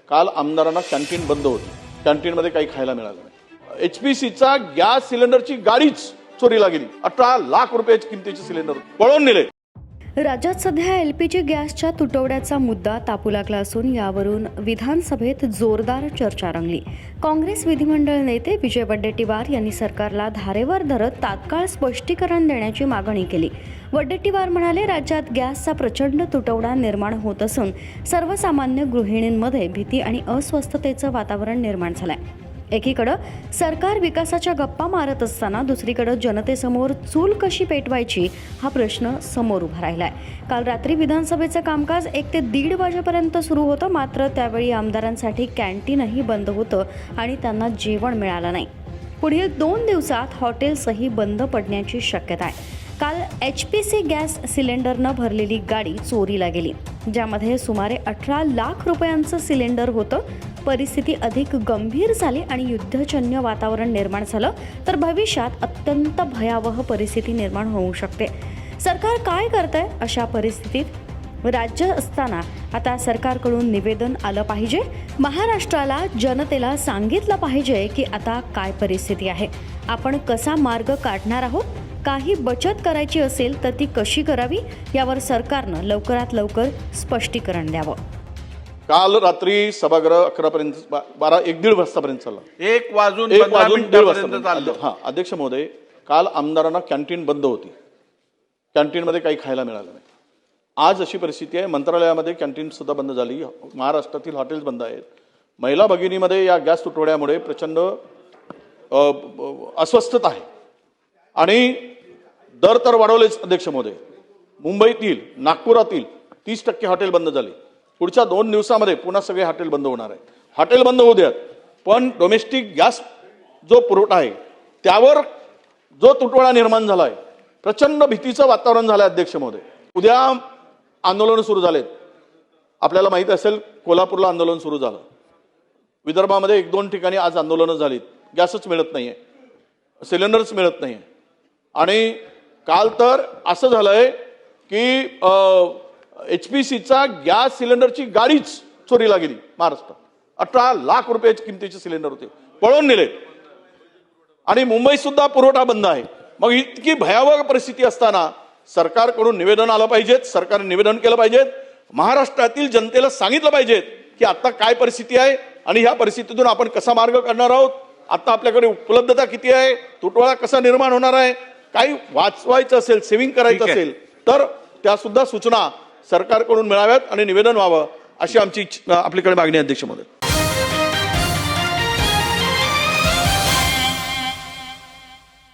काल आमदारांना कॅन्टीन बंद होती, कॅन्टीनमध्ये काही खायला मिळालं नाही। HPCचा गॅस सिलेंडरची गाडीच चोरीला गेली। 18 लाख रुपयाची किमतीचे सिलेंडर पळून नेले। राज्यात सध्या LPG गॅसच्या तुटवड्याचा मुद्दा तापू लागला असून यावरून विधानसभेत जोरदार चर्चा रंगली। काँग्रेस विधिमंडळ नेते विजय वडेट्टीवार यांनी सरकारला धारेवर धरत तात्काळ स्पष्टीकरण देण्याची मागणी केली। वडेट्टीवार म्हणाले, राज्यात गॅसचा प्रचंड तुटवडा निर्माण होत असून सर्वसामान्य गृहिणींमध्ये भीती आणि अस्वस्थतेचं वातावरण निर्माण झालंय। एकीकडे सरकार विकासाच्या गप्पा मारत असताना दुसरीकडे जनतेसमोर चूल कशी पेटवायची हा प्रश्न समोर उभा राहिलाय। काल रात्री विधानसभेचं कामकाज 1 ते 1:30 वाजेपर्यंत सुरू होतं, मात्र त्यावेळी आमदारांसाठी कॅन्टीनही बंद होतं आणि त्यांना जेवण मिळालं नाही। पुढील 2 दिवसात हॉटेल्सही बंद पडण्याची शक्यता आहे। काल HPC गॅस सिलेंडरनं भरलेली गाडी चोरीला गेली, ज्यामध्ये सुमारे 18 लाख रुपयांचं सिलेंडर होतं। परिस्थिती अधिक गंभीर झाली आणि युद्धजन्य वातावरण निर्माण झालं तर भविष्यात अत्यंत भयावह परिस्थिती निर्माण होऊ शकते। सरकार काय करतंय अशा परिस्थितीत? राज्य असताना आता सरकारकडून निवेदन आलं पाहिजे। महाराष्ट्राला जनतेला सांगितलं पाहिजे की आता काय परिस्थिती आहे, आपण कसा मार्ग काढणार आहोत। काही बचत करायची असेल तर ती कशी करावी यावर सरकारनं लवकरात लवकर स्पष्टीकरण द्यावं। काल रात्री सभागृह 11 पर्यंत 1:30 वाजतापर्यंत चालला। 1 वाजून 1 15 वाजून 1:30 मिनिटापर्यंत चाललं। वाजता। अध्यक्ष महोदय, काल आमदारांना कॅन्टीन बंद होती, कॅन्टीनमध्ये काही खायला मिळालं नाही। आज अशी परिस्थिती आहे, मंत्रालयामध्ये कॅन्टीन सुद्धा बंद झाली, महाराष्ट्रातील हॉटेल्स बंद आहेत। महिला भगिनीमध्ये या गॅस तुटवड्यामुळे प्रचंड अस्वस्थता आहे आणि दर तर वाढवलेच। अध्यक्ष महोदय, मुंबईतील, नागपुरातील 30% हॉटेल बंद झाली। पुढच्या 2 दिवसामध्ये पुन्हा सगळे हॉटेल बंद होणार आहे। हॉटेल बंद होऊ द्यात, पण डोमेस्टिक गॅस जो पुरवठा आहे त्यावर जो तुटवडा निर्माण झाला आहे, प्रचंड भीतीचं वातावरण झालं आहे। अध्यक्ष महोदय, उद्या आंदोलन सुरू झालेत। आपल्याला माहिती असेल, कोल्हापूरला आंदोलन सुरू झालं, विदर्भामध्ये 1-2 ठिकाणी आज आंदोलनं झालीत। गॅसच मिळत नाहीये, सिलेंडर्स मिळत नाहीये आणि काल तर असं झालंय की HPCचा गॅस सिलेंडरची गाडीच चोरीला गेली महाराष्ट्रात। 18 लाख रुपयाची किमतीचे सिलेंडर होते, पळून नेले आणि मुंबईत सुद्धा पुरवठा बंद आहे। मग इतकी भयावह परिस्थिती असताना सरकारकडून निवेदन आलं पाहिजे, सरकारने निवेदन केलं पाहिजे, महाराष्ट्रातील जनतेला सांगितलं पाहिजे की आता काय परिस्थिती आहे आणि ह्या परिस्थितीतून आपण कसा मार्ग काढणार आहोत। आता आपल्याकडे उपलब्धता किती आहे, तुटवडा कसा निर्माण होणार आहे, काही वाचवायचं असेल, सेव्हिंग करायचं असेल तर त्या सुद्धा सूचना सरकारकडून मिळाव्यात आणि निवेदन व्हावं अशी आमची आपल्याकडे मागणी आहे। अध्यक्ष महोदय।